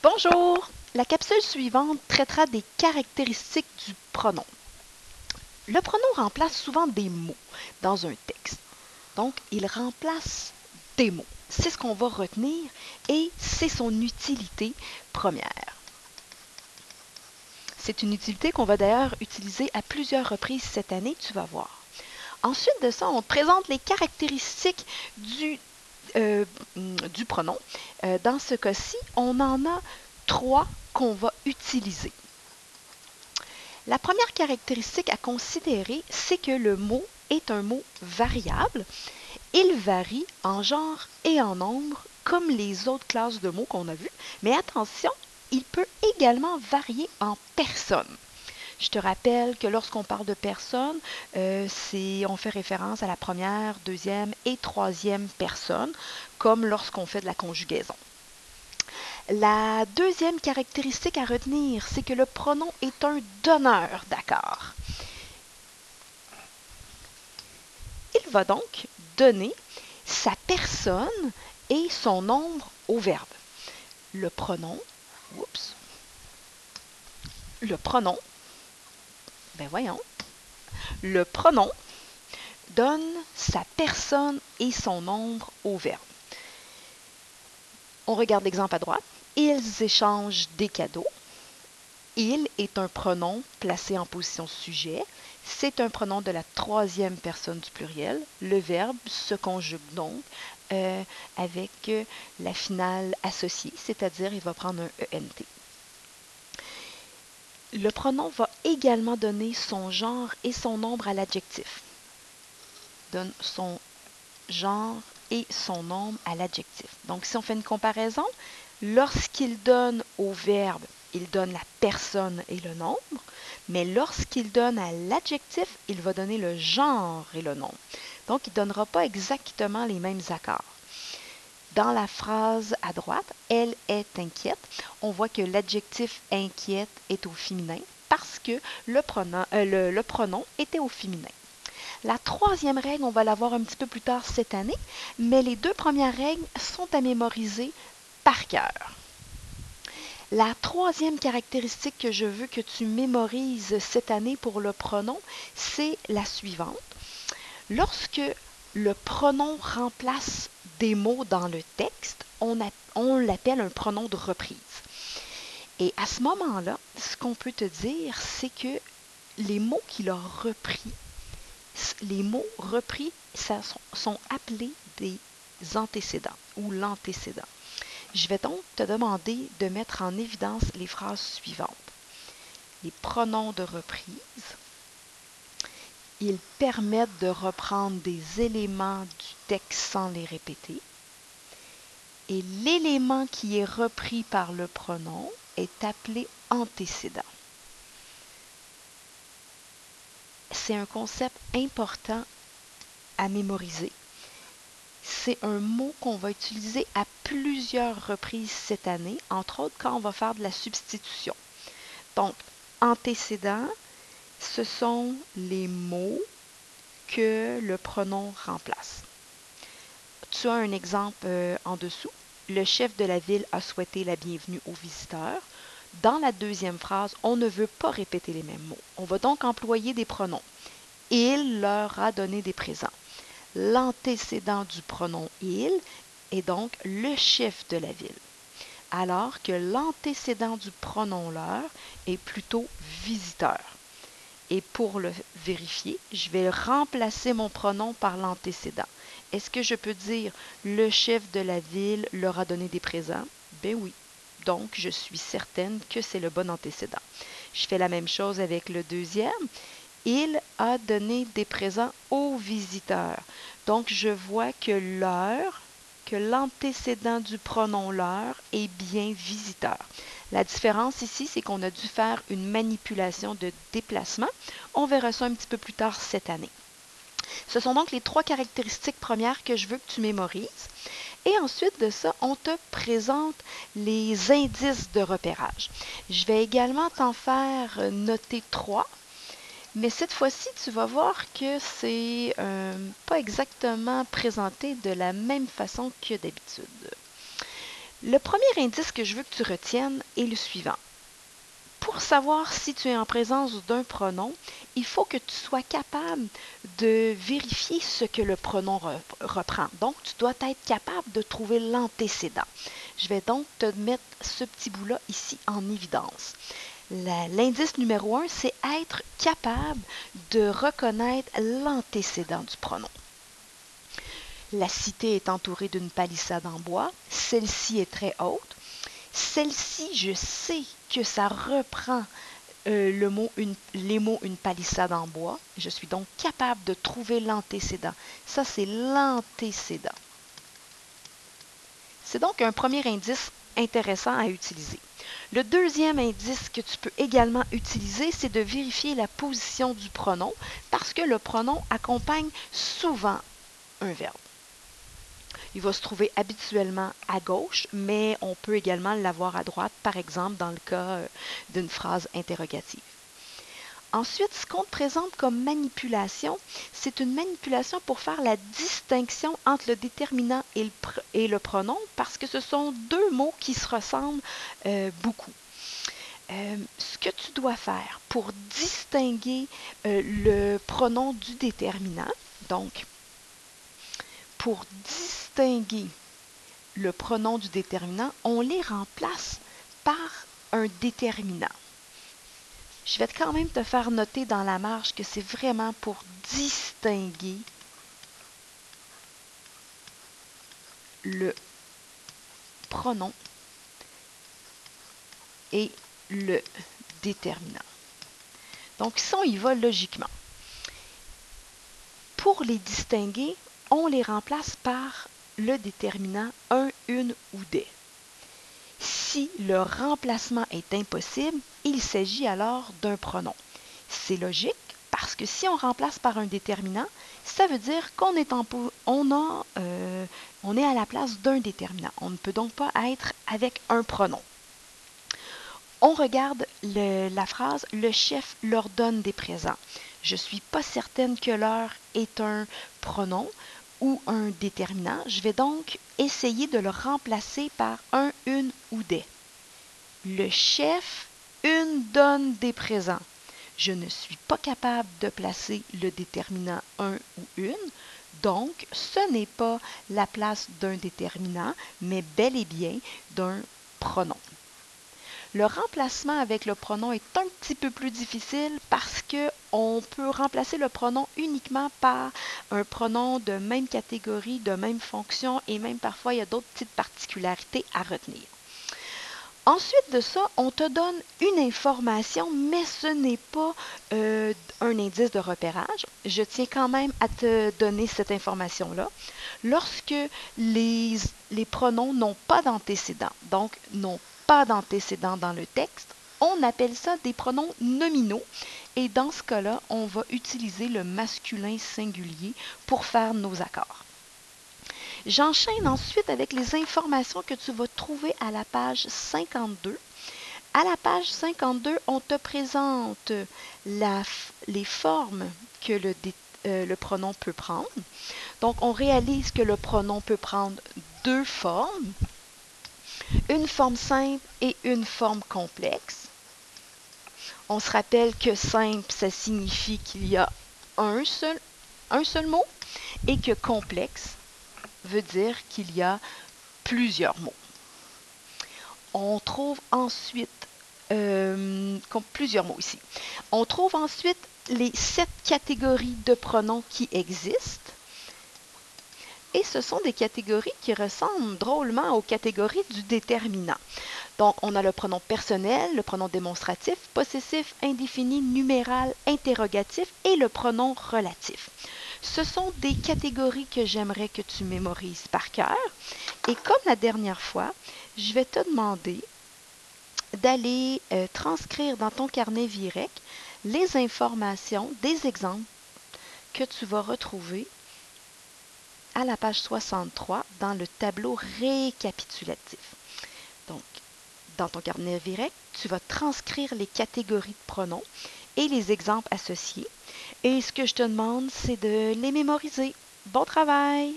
Bonjour! La capsule suivante traitera des caractéristiques du pronom. Le pronom remplace souvent des mots dans un texte. Donc, il remplace des mots. C'est ce qu'on va retenir et c'est son utilité première. C'est une utilité qu'on va d'ailleurs utiliser à plusieurs reprises cette année, tu vas voir. Ensuite de ça, on présente les caractéristiques du pronom. Dans ce cas-ci, on en a trois qu'on va utiliser. La première caractéristique à considérer, c'est que le mot est un mot variable. Il varie en genre et en nombre comme les autres classes de mots qu'on a vues, mais attention, il peut également varier en personne. Je te rappelle que lorsqu'on parle de personne, on fait référence à la première, deuxième et troisième personne, comme lorsqu'on fait de la conjugaison. La deuxième caractéristique à retenir, c'est que le pronom est un donneur d'accord. Il va donc donner sa personne et son nombre au verbe. Le pronom, voyons, le pronom donne sa personne et son nombre au verbe. On regarde l'exemple à droite. Ils échangent des cadeaux. Il est un pronom placé en position sujet. C'est un pronom de la troisième personne du pluriel. Le verbe se conjugue donc avec la finale associée, c'est-à-dire il va prendre un ENT. Le pronom va également donner son genre et son nombre à l'adjectif. Donne son genre et son nombre à l'adjectif. Donc, si on fait une comparaison, lorsqu'il donne au verbe, il donne la personne et le nombre, mais lorsqu'il donne à l'adjectif, il va donner le genre et le nombre. Donc, il ne donnera pas exactement les mêmes accords. Dans la phrase à droite, elle est inquiète, on voit que l'adjectif inquiète est au féminin parce que le pronom était au féminin. La troisième règle, on va la voir un petit peu plus tard cette année, mais les deux premières règles sont à mémoriser par cœur. La troisième caractéristique que je veux que tu mémorises cette année pour le pronom, c'est la suivante. Lorsque le pronom remplace des mots dans le texte, on l'appelle un pronom de reprise. Et à ce moment-là, ce qu'on peut te dire, c'est que les mots qu'il a repris, les mots repris sont appelés des antécédents ou l'antécédent. Je vais donc te demander de mettre en évidence les phrases suivantes. Les pronoms de reprise, ils permettent de reprendre des éléments du texte sans les répéter. Et l'élément qui est repris par le pronom est appelé antécédent. C'est un concept important à mémoriser. C'est un mot qu'on va utiliser à plusieurs reprises cette année, entre autres quand on va faire de la substitution. Donc, antécédent, ce sont les mots que le pronom remplace. Tu as un exemple en dessous. Le chef de la ville a souhaité la bienvenue aux visiteurs. Dans la deuxième phrase, on ne veut pas répéter les mêmes mots. On va donc employer des pronoms. Il leur a donné des présents. L'antécédent du pronom il est donc le chef de la ville, alors que l'antécédent du pronom leur est plutôt visiteur. Et pour le vérifier, je vais remplacer mon pronom par l'antécédent. Est-ce que je peux dire le chef de la ville leur a donné des présents? Ben oui. Donc, je suis certaine que c'est le bon antécédent. Je fais la même chose avec le deuxième. Il a donné des présents aux visiteurs. Donc, je vois que l'antécédent du pronom leur est bien visiteur. La différence ici, c'est qu'on a dû faire une manipulation de déplacement. On verra ça un petit peu plus tard cette année. Ce sont donc les trois caractéristiques premières que je veux que tu mémorises. Et ensuite de ça, on te présente les indices de repérage. Je vais également t'en faire noter 3. Mais cette fois-ci, tu vas voir que c'est pas exactement présenté de la même façon que d'habitude. Le premier indice que je veux que tu retiennes est le suivant. Pour savoir si tu es en présence d'un pronom, il faut que tu sois capable de vérifier ce que le pronom reprend. Donc, tu dois être capable de trouver l'antécédent. Je vais donc te mettre ce petit bout-là ici en évidence. L'indice numéro 1, c'est être capable de reconnaître l'antécédent du pronom. La cité est entourée d'une palissade en bois. Celle-ci est très haute. Celle-ci, je sais que ça reprend les mots une palissade en bois. Je suis donc capable de trouver l'antécédent. Ça, c'est l'antécédent. C'est donc un premier indice intéressant à utiliser. Le deuxième indice que tu peux également utiliser, c'est de vérifier la position du pronom parce que le pronom accompagne souvent un verbe. Il va se trouver habituellement à gauche, mais on peut également l'avoir à droite, par exemple dans le cas d'une phrase interrogative. Ensuite, ce qu'on te présente comme manipulation, c'est une manipulation pour faire la distinction entre le déterminant et le pronom parce que ce sont deux mots qui se ressemblent beaucoup. Ce que tu dois faire pour distinguer le pronom du déterminant, donc pour distinguer le pronom du déterminant, on les remplace par un déterminant. Je vais quand même te faire noter dans la marge que c'est vraiment pour distinguer le pronom et le déterminant. Donc, ça, on y va logiquement. Pour les distinguer, on les remplace par le déterminant un, une ou des. Si le remplacement est impossible, il s'agit alors d'un pronom. C'est logique parce que si on remplace par un déterminant, ça veut dire qu'on est, on est à la place d'un déterminant. On ne peut donc pas être avec un pronom. On regarde la phrase « Le chef leur donne des présents ». Je ne suis pas certaine que leur est un pronom ou un déterminant. Je vais donc essayer de le remplacer par un, une ou des. Le chef, une donne des présents. Je ne suis pas capable de placer le déterminant un ou une, donc ce n'est pas la place d'un déterminant, mais bel et bien d'un pronom. Le remplacement avec le pronom est un petit peu plus difficile parce qu'on peut remplacer le pronom uniquement par un pronom de même catégorie, de même fonction et même parfois il y a d'autres petites particularités à retenir. Ensuite de ça, on te donne une information, mais ce n'est pas un indice de repérage. Je tiens quand même à te donner cette information-là. Lorsque les pronoms n'ont pas d'antécédent, donc n'ont pas d'antécédent dans le texte, on appelle ça des pronoms nominaux. Et dans ce cas-là, on va utiliser le masculin singulier pour faire nos accords. J'enchaîne ensuite avec les informations que tu vas trouver à la page 52. À la page 52, on te présente les formes que le pronom peut prendre. Donc, on réalise que le pronom peut prendre deux formes, une forme simple et une forme complexe. On se rappelle que simple, ça signifie qu'il y a un seul mot et que complexe veut dire qu'il y a plusieurs mots. On trouve ensuite plusieurs mots ici. On trouve ensuite les 7 catégories de pronoms qui existent. Et ce sont des catégories qui ressemblent drôlement aux catégories du déterminant. Donc, on a le pronom personnel, le pronom démonstratif, possessif, indéfini, numéral, interrogatif et le pronom relatif. Ce sont des catégories que j'aimerais que tu mémorises par cœur. Et comme la dernière fois, je vais te demander d'aller transcrire dans ton carnet VIREC les informations des exemples que tu vas retrouver à la page 63 dans le tableau récapitulatif. Donc, dans ton carnet VIREC, tu vas transcrire les catégories de pronoms et les exemples associés. Et ce que je te demande, c'est de les mémoriser. Bon travail!